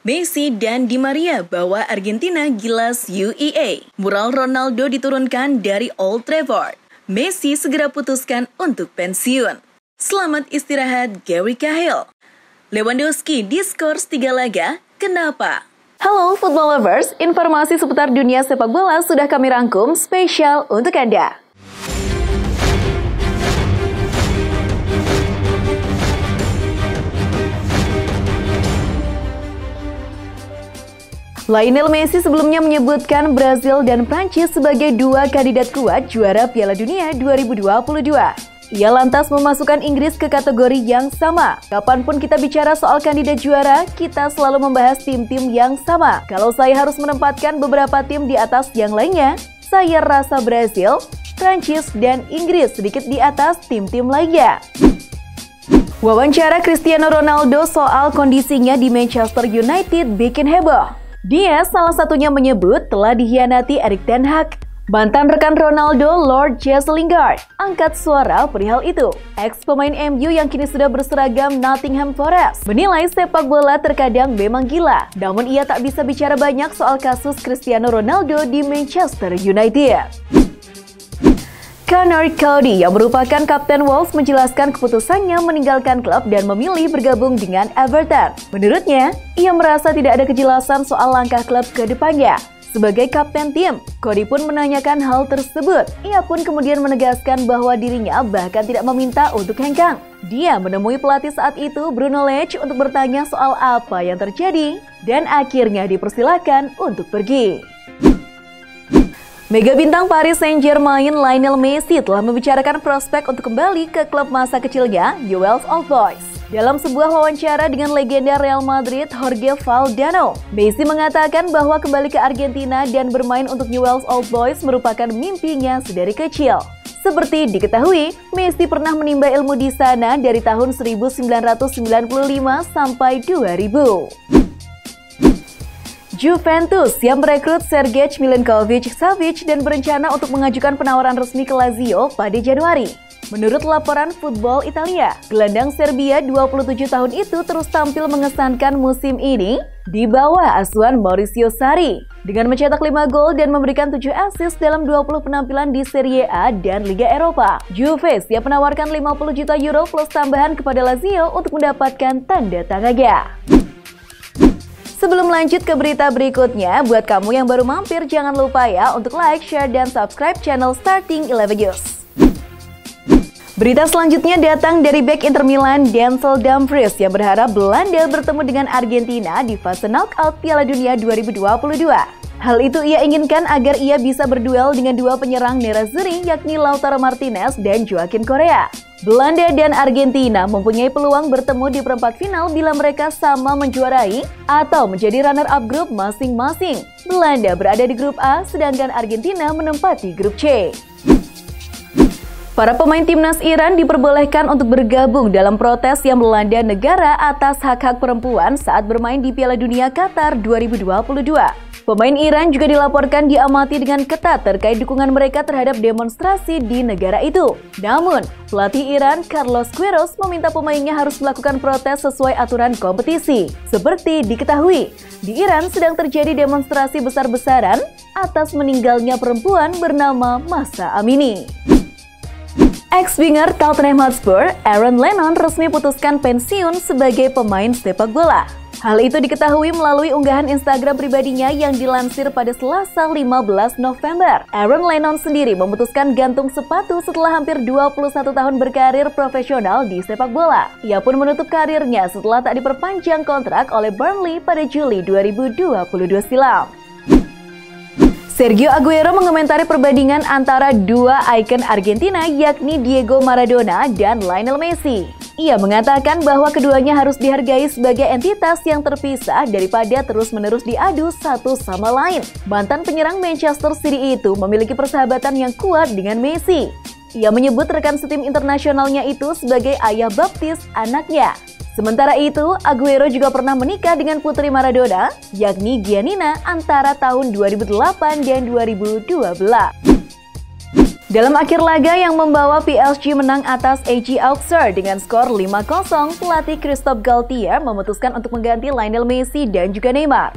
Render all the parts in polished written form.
Messi dan Di Maria bawa Argentina gilas UEA. Mural Ronaldo diturunkan dari Old Trafford. Messi segera putuskan untuk pensiun. Selamat istirahat Gary Cahill. Lewandowski diskors 3 laga, kenapa? Halo football lovers, informasi seputar dunia sepak bola sudah kami rangkum spesial untuk Anda. Lionel Messi sebelumnya menyebutkan Brazil dan Prancis sebagai dua kandidat kuat juara Piala Dunia 2022. Ia lantas memasukkan Inggris ke kategori yang sama. Kapanpun kita bicara soal kandidat juara, kita selalu membahas tim-tim yang sama. Kalau saya harus menempatkan beberapa tim di atas yang lainnya, saya rasa Brazil, Prancis, dan Inggris sedikit di atas tim-tim lainnya. Wawancara Cristiano Ronaldo soal kondisinya di Manchester United bikin heboh. Dia salah satunya menyebut telah dikhianati Erik ten Hag. Mantan rekan Ronaldo, Lord Jesse Lingard, angkat suara perihal itu. Ex-pemain MU yang kini sudah berseragam Nottingham Forest menilai sepak bola terkadang memang gila. Namun ia tak bisa bicara banyak soal kasus Cristiano Ronaldo di Manchester United. Conor Cody yang merupakan Kapten Wolves menjelaskan keputusannya meninggalkan klub dan memilih bergabung dengan Everton. Menurutnya, ia merasa tidak ada kejelasan soal langkah klub ke depannya. Sebagai kapten tim, Cody pun menanyakan hal tersebut. Ia pun kemudian menegaskan bahwa dirinya bahkan tidak meminta untuk hengkang. Dia menemui pelatih saat itu, Bruno Lage, untuk bertanya soal apa yang terjadi dan akhirnya dipersilakan untuk pergi. Mega bintang Paris Saint-Germain Lionel Messi telah membicarakan prospek untuk kembali ke klub masa kecilnya, Newell's Old Boys. Dalam sebuah wawancara dengan legenda Real Madrid, Jorge Valdano, Messi mengatakan bahwa kembali ke Argentina dan bermain untuk Newell's Old Boys merupakan mimpinya sedari kecil. Seperti diketahui, Messi pernah menimba ilmu di sana dari tahun 1995 sampai 2000. Juventus yang merekrut Sergej Milinkovic-Savic dan berencana untuk mengajukan penawaran resmi ke Lazio pada Januari. Menurut laporan Football Italia, gelandang Serbia 27 tahun itu terus tampil mengesankan musim ini di bawah asuhan Maurizio Sarri dengan mencetak 5 gol dan memberikan 7 assist dalam 20 penampilan di Serie A dan Liga Eropa. Juve siap menawarkan 50 juta euro plus tambahan kepada Lazio untuk mendapatkan tanda tangannya. Sebelum lanjut ke berita berikutnya, buat kamu yang baru mampir jangan lupa ya untuk like, share, dan subscribe channel Starting 11 News. Berita selanjutnya datang dari bek Inter Milan Denzel Dumfries yang berharap Belanda bertemu dengan Argentina di fase knockout Piala Dunia 2022. Hal itu ia inginkan agar ia bisa berduel dengan dua penyerang Nerazzurri yakni Lautaro Martinez dan Joaquin Correa. Belanda dan Argentina mempunyai peluang bertemu di perempat final bila mereka sama menjuarai atau menjadi runner-up grup masing-masing. Belanda berada di grup A, sedangkan Argentina menempati grup C. Para pemain timnas Iran diperbolehkan untuk bergabung dalam protes yang melanda negara atas hak-hak perempuan saat bermain di Piala Dunia Qatar 2022. Pemain Iran juga dilaporkan diamati dengan ketat terkait dukungan mereka terhadap demonstrasi di negara itu. Namun, pelatih Iran Carlos Queiroz meminta pemainnya harus melakukan protes sesuai aturan kompetisi. Seperti diketahui, di Iran sedang terjadi demonstrasi besar-besaran atas meninggalnya perempuan bernama Mahsa Amini. Ex-winger Tottenham Hotspur, Aaron Lennon resmi putuskan pensiun sebagai pemain sepak bola. Hal itu diketahui melalui unggahan Instagram pribadinya yang dilansir pada Selasa 15 November. Aaron Lennon sendiri memutuskan gantung sepatu setelah hampir 21 tahun berkarir profesional di sepak bola. Ia pun menutup karirnya setelah tak diperpanjang kontrak oleh Burnley pada Juli 2022 silam. Sergio Aguero mengomentari perbandingan antara dua ikon Argentina yakni Diego Maradona dan Lionel Messi. Ia mengatakan bahwa keduanya harus dihargai sebagai entitas yang terpisah daripada terus-menerus diadu satu sama lain. Mantan penyerang Manchester City itu memiliki persahabatan yang kuat dengan Messi. Ia menyebut rekan setim internasionalnya itu sebagai ayah baptis anaknya. Sementara itu, Aguero juga pernah menikah dengan putri Maradona, yakni Giannina antara tahun 2008 dan 2012. Dalam akhir laga yang membawa PSG menang atas AG Auxerre dengan skor 5-0, pelatih Christophe Galtier memutuskan untuk mengganti Lionel Messi dan juga Neymar.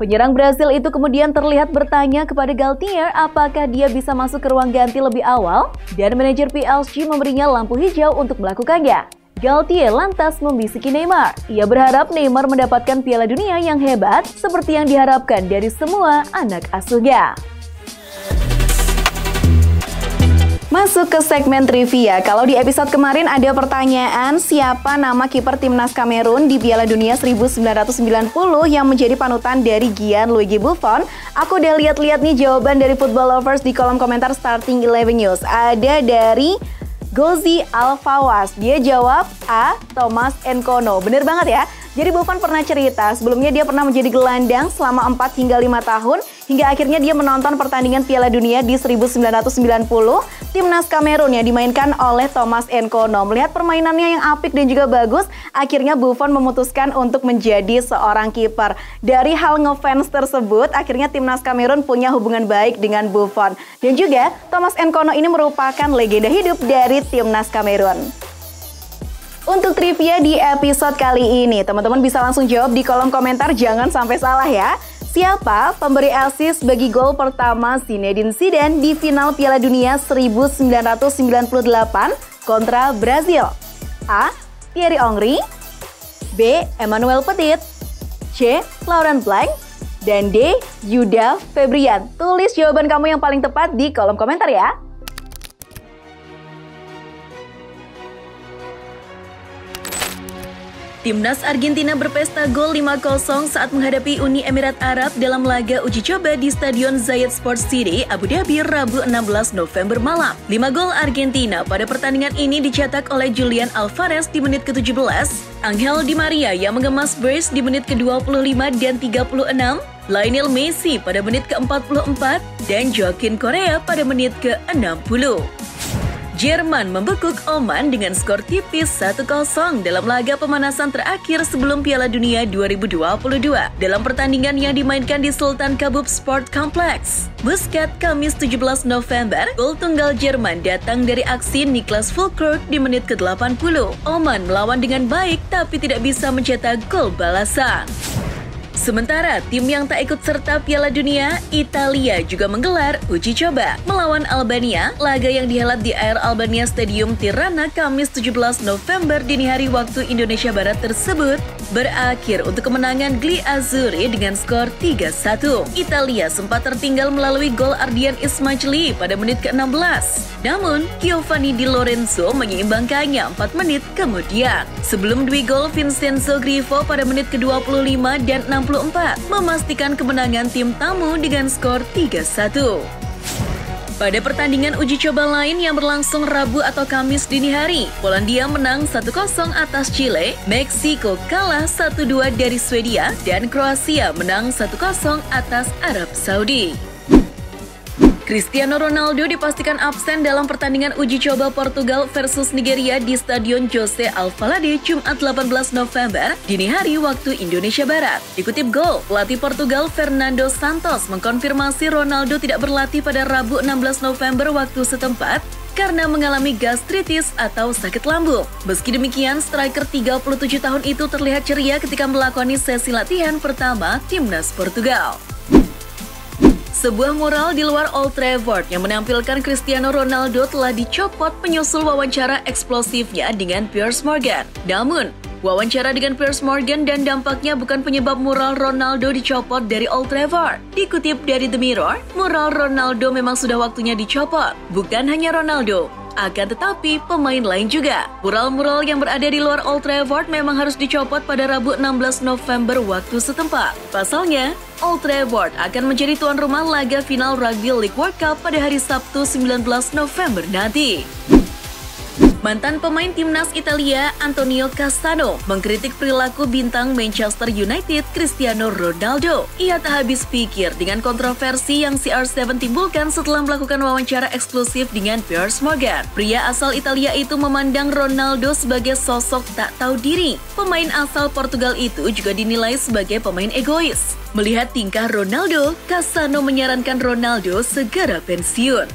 Penyerang Brasil itu kemudian terlihat bertanya kepada Galtier apakah dia bisa masuk ke ruang ganti lebih awal, dan manajer PSG memberinya lampu hijau untuk melakukannya. Galtier lantas membisiki Neymar. Ia berharap Neymar mendapatkan Piala Dunia yang hebat seperti yang diharapkan dari semua anak asuhnya. Masuk ke segmen trivia. Kalau di episode kemarin ada pertanyaan siapa nama kiper timnas Kamerun di Piala Dunia 1990 yang menjadi panutan dari Gianluigi Buffon. Aku udah lihat-lihat nih jawaban dari Football Lovers di kolom komentar Starting 11 News. Ada dari Gozi Alfawas. Dia jawab A. Thomas Nkono. Bener banget ya. Jadi Buffon pernah cerita sebelumnya dia pernah menjadi gelandang selama 4 hingga 5 tahun hingga akhirnya dia menonton pertandingan Piala Dunia di 1990 timnas Kamerun yang dimainkan oleh Thomas Nkono. Melihat permainannya yang apik dan juga bagus, akhirnya Buffon memutuskan untuk menjadi seorang kiper. Dari hal ngefans tersebut, akhirnya timnas Kamerun punya hubungan baik dengan Buffon. Dan juga Thomas Nkono ini merupakan legenda hidup dari timnas Kamerun. Untuk trivia di episode kali ini, teman-teman bisa langsung jawab di kolom komentar, jangan sampai salah ya. Siapa pemberi assist bagi gol pertama Zinedine Zidane di final Piala Dunia 1998 kontra Brazil? A. Thierry Henry, B. Emmanuel Petit, C. Laurent Blanc, dan D. Yuda Febrian. Tulis jawaban kamu yang paling tepat di kolom komentar ya. Timnas Argentina berpesta gol 5-0 saat menghadapi Uni Emirat Arab dalam laga uji coba di Stadion Zayed Sports City, Abu Dhabi, Rabu 16 November malam. 5 gol Argentina pada pertandingan ini dicetak oleh Julian Alvarez di menit ke-17, Angel Di Maria yang mengemas brace di menit ke-25 dan 36, Lionel Messi pada menit ke-44, dan Joaquin Correa pada menit ke-60. Jerman membekuk Oman dengan skor tipis 1-0 dalam laga pemanasan terakhir sebelum Piala Dunia 2022 dalam pertandingan yang dimainkan di Sultan Qaboos Sport Complex, Muscat, Kamis 17 November. Gol tunggal Jerman datang dari aksi Niklas Füllkrug di menit ke-80. Oman melawan dengan baik tapi tidak bisa mencetak gol balasan. Sementara tim yang tak ikut serta Piala Dunia, Italia juga menggelar uji coba melawan Albania. Laga yang dihelat di Air Albania Stadium Tirana Kamis 17 November dini hari waktu Indonesia Barat tersebut berakhir untuk kemenangan Gli Azzurri dengan skor 3-1. Italia sempat tertinggal melalui gol Ardian Ismaili pada menit ke-16. Namun, Giovanni Di Lorenzo menyeimbangkannya 4 menit kemudian. Sebelum dua gol Vincenzo Grifo pada menit ke-25 dan 64 memastikan kemenangan tim tamu dengan skor 3-1. Pada pertandingan uji coba lain yang berlangsung Rabu atau Kamis dini hari, Polandia menang 1-0 atas Chile, Meksiko kalah 1-2 dari Swedia, dan Kroasia menang 1-0 atas Arab Saudi. Cristiano Ronaldo dipastikan absen dalam pertandingan uji coba Portugal versus Nigeria di Stadion Jose Alvalade Jumat 18 November dini hari waktu Indonesia Barat. Dikutip Gol, pelatih Portugal Fernando Santos mengkonfirmasi Ronaldo tidak berlatih pada Rabu 16 November waktu setempat karena mengalami gastritis atau sakit lambung. Meski demikian, striker 37 tahun itu terlihat ceria ketika melakoni sesi latihan pertama timnas Portugal. Sebuah mural di luar Old Trafford yang menampilkan Cristiano Ronaldo telah dicopot menyusul wawancara eksplosifnya dengan Piers Morgan. Namun, wawancara dengan Piers Morgan dan dampaknya bukan penyebab mural Ronaldo dicopot dari Old Trafford. Dikutip dari The Mirror, mural Ronaldo memang sudah waktunya dicopot. Bukan hanya Ronaldo, akan tetapi pemain lain juga. Mural-mural yang berada di luar Old Trafford memang harus dicopot pada Rabu 16 November waktu setempat. Pasalnya, Old Trafford akan menjadi tuan rumah laga final Rugby League World Cup pada hari Sabtu 19 November nanti. Mantan pemain timnas Italia Antonio Cassano mengkritik perilaku bintang Manchester United Cristiano Ronaldo. Ia tak habis pikir dengan kontroversi yang CR7 timbulkan setelah melakukan wawancara eksklusif dengan Piers Morgan. Pria asal Italia itu memandang Ronaldo sebagai sosok tak tahu diri. Pemain asal Portugal itu juga dinilai sebagai pemain egois. Melihat tingkah Ronaldo, Cassano menyarankan Ronaldo segera pensiun.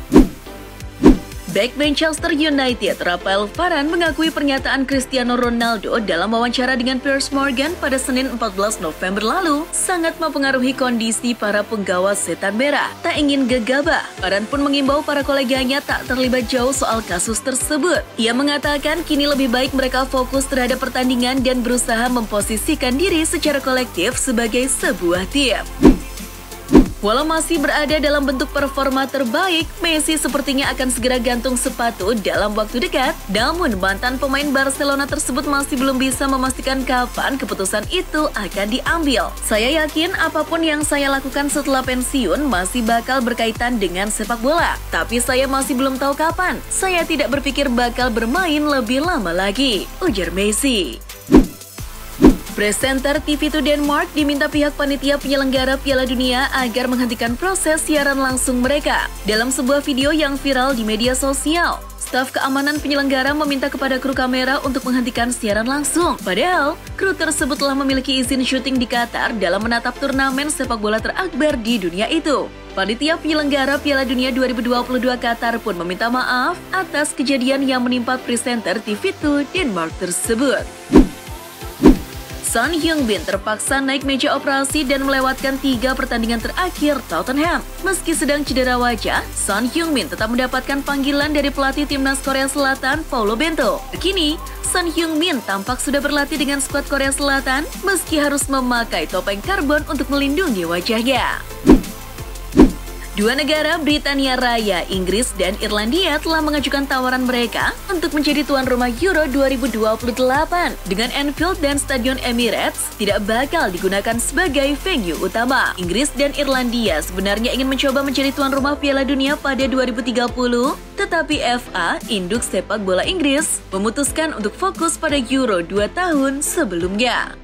Back Manchester United Rafael Varane mengakui pernyataan Cristiano Ronaldo dalam wawancara dengan Piers Morgan pada Senin 14 November lalu sangat mempengaruhi kondisi para penggawa setan merah. Tak ingin gegabah, Varane pun mengimbau para koleganya tak terlibat jauh soal kasus tersebut. Ia mengatakan kini lebih baik mereka fokus terhadap pertandingan dan berusaha memposisikan diri secara kolektif sebagai sebuah tim. Walau masih berada dalam bentuk performa terbaik, Messi sepertinya akan segera gantung sepatu dalam waktu dekat. Namun mantan pemain Barcelona tersebut masih belum bisa memastikan kapan keputusan itu akan diambil. Saya yakin apapun yang saya lakukan setelah pensiun masih bakal berkaitan dengan sepak bola. Tapi saya masih belum tahu kapan. Saya tidak berpikir bakal bermain lebih lama lagi, ujar Messi. Presenter TV2 Denmark diminta pihak panitia penyelenggara Piala Dunia agar menghentikan proses siaran langsung mereka. Dalam sebuah video yang viral di media sosial, staf keamanan penyelenggara meminta kepada kru kamera untuk menghentikan siaran langsung. Padahal, kru tersebut telah memiliki izin syuting di Qatar dalam menatap turnamen sepak bola terakbar di dunia itu. Panitia penyelenggara Piala Dunia 2022 Qatar pun meminta maaf atas kejadian yang menimpa presenter TV2 Denmark tersebut. Son Heung-min terpaksa naik meja operasi dan melewatkan 3 pertandingan terakhir Tottenham. Meski sedang cedera wajah, Son Heung-min tetap mendapatkan panggilan dari pelatih timnas Korea Selatan, Paulo Bento. Kini, Son Heung-min tampak sudah berlatih dengan skuad Korea Selatan meski harus memakai topeng karbon untuk melindungi wajahnya. Dua negara Britania Raya, Inggris dan Irlandia telah mengajukan tawaran mereka untuk menjadi tuan rumah Euro 2028. Dengan Anfield dan Stadion Emirates tidak bakal digunakan sebagai venue utama. Inggris dan Irlandia sebenarnya ingin mencoba menjadi tuan rumah Piala Dunia pada 2030, tetapi FA, induk sepak bola Inggris, memutuskan untuk fokus pada Euro 2 tahun sebelumnya.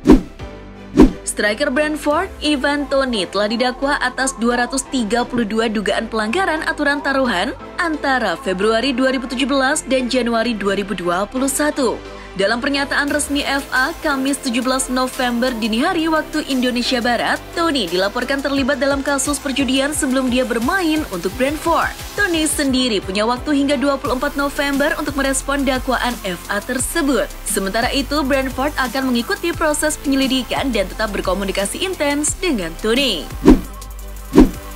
Striker Brentford, Ivan Toney telah didakwa atas 232 dugaan pelanggaran aturan taruhan antara Februari 2017 dan Januari 2021. Dalam pernyataan resmi FA, Kamis 17 November dini hari waktu Indonesia Barat, Toney dilaporkan terlibat dalam kasus perjudian sebelum dia bermain untuk Brentford. Toney sendiri punya waktu hingga 24 November untuk merespon dakwaan FA tersebut. Sementara itu, Brentford akan mengikuti proses penyelidikan dan tetap berkomunikasi intens dengan Toney.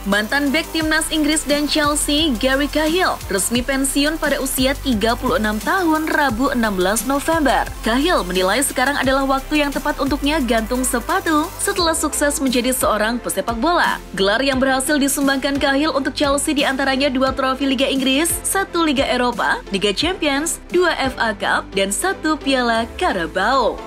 Mantan bek timnas Inggris dan Chelsea, Gary Cahill, resmi pensiun pada usia 36 tahun Rabu 16 November. Cahill menilai sekarang adalah waktu yang tepat untuknya gantung sepatu setelah sukses menjadi seorang pesepak bola. Gelar yang berhasil disumbangkan Cahill untuk Chelsea diantaranya 2 trofi Liga Inggris, 1 Liga Eropa, Liga Champions, 2 FA Cup, dan 1 Piala Carabao.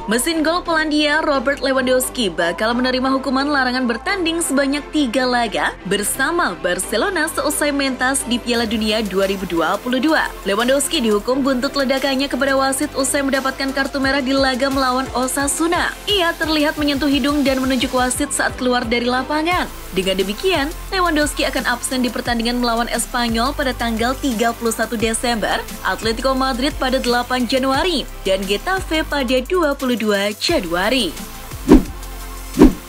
Mesin gol Polandia Robert Lewandowski bakal menerima hukuman larangan bertanding sebanyak 3 laga bersama Barcelona seusai mentas di Piala Dunia 2022. Lewandowski dihukum buntut ledakannya kepada wasit usai mendapatkan kartu merah di laga melawan Osasuna. Ia terlihat menyentuh hidung dan menunjuk wasit saat keluar dari lapangan. Dengan demikian, Lewandowski akan absen di pertandingan melawan Espanyol pada tanggal 31 Desember, Atletico Madrid pada 8 Januari, dan Getafe pada 22 Januari.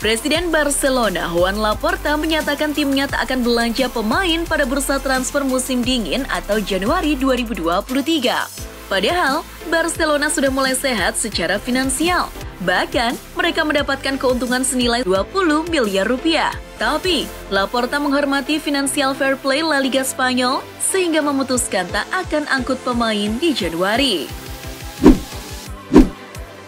Presiden Barcelona Joan Laporta menyatakan timnya tak akan belanja pemain pada bursa transfer musim dingin atau Januari 2023. Padahal, Barcelona sudah mulai sehat secara finansial. Bahkan, mereka mendapatkan keuntungan senilai 20 miliar rupiah. Tapi, Laporta menghormati Financial Fair Play La Liga Spanyol sehingga memutuskan tak akan angkut pemain di Januari.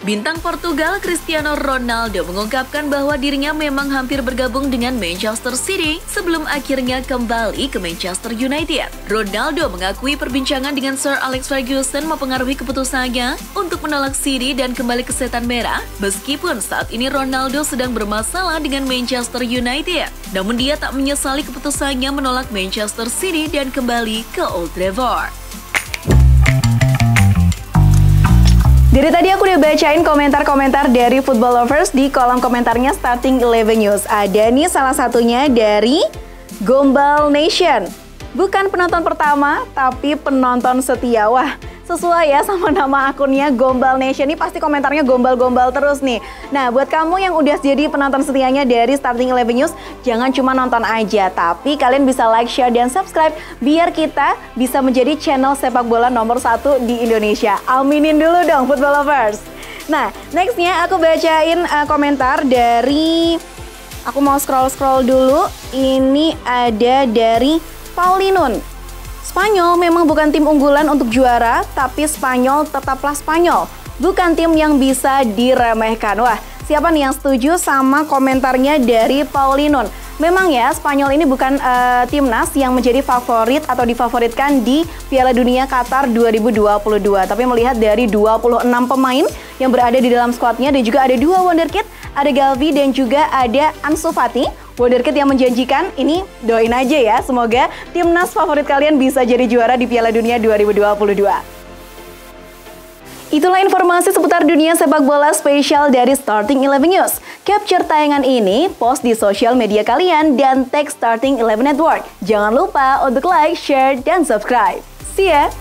Bintang Portugal Cristiano Ronaldo mengungkapkan bahwa dirinya memang hampir bergabung dengan Manchester City sebelum akhirnya kembali ke Manchester United. Ronaldo mengakui perbincangan dengan Sir Alex Ferguson mempengaruhi keputusannya untuk menolak City dan kembali ke Setan Merah, meskipun saat ini Ronaldo sedang bermasalah dengan Manchester United. Namun dia tak menyesali keputusannya menolak Manchester City dan kembali ke Old Trafford. Dari tadi aku udah bacain komentar-komentar dari Football Lovers di kolom komentarnya Starting 11 News. Ada nih salah satunya dari Gombal Nation. Bukan penonton pertama, tapi penonton setia. Wah, sesuai ya sama nama akunnya Gombal Nation. Ini pasti komentarnya gombal-gombal terus nih. Nah, buat kamu yang udah jadi penonton setianya dari Starting 11 News, jangan cuma nonton aja, tapi kalian bisa like, share, dan subscribe biar kita bisa menjadi channel sepak bola nomor 1 di Indonesia. Aminin dulu dong, football lovers. Nah, nextnya aku bacain komentar dari... Aku mau scroll dulu. Ini ada dari Paulinun. Spanyol memang bukan tim unggulan untuk juara, tapi Spanyol tetaplah Spanyol. Bukan tim yang bisa diremehkan. Wah, siapa nih yang setuju sama komentarnya dari Paulinun? Memang ya, Spanyol ini bukan timnas yang menjadi favorit atau difavoritkan di Piala Dunia Qatar 2022. Tapi melihat dari 26 pemain yang berada di dalam skuadnya dan juga ada 2 wonderkid, ada Galvi dan juga ada Ansu Fati. Wonderkid yang menjanjikan, ini doain aja ya, semoga timnas favorit kalian bisa jadi juara di Piala Dunia 2022. Itulah informasi seputar dunia sepak bola spesial dari Starting 11 News. Capture tayangan ini, post di sosial media kalian, dan tag Starting 11 Network. Jangan lupa untuk like, share, dan subscribe. See ya!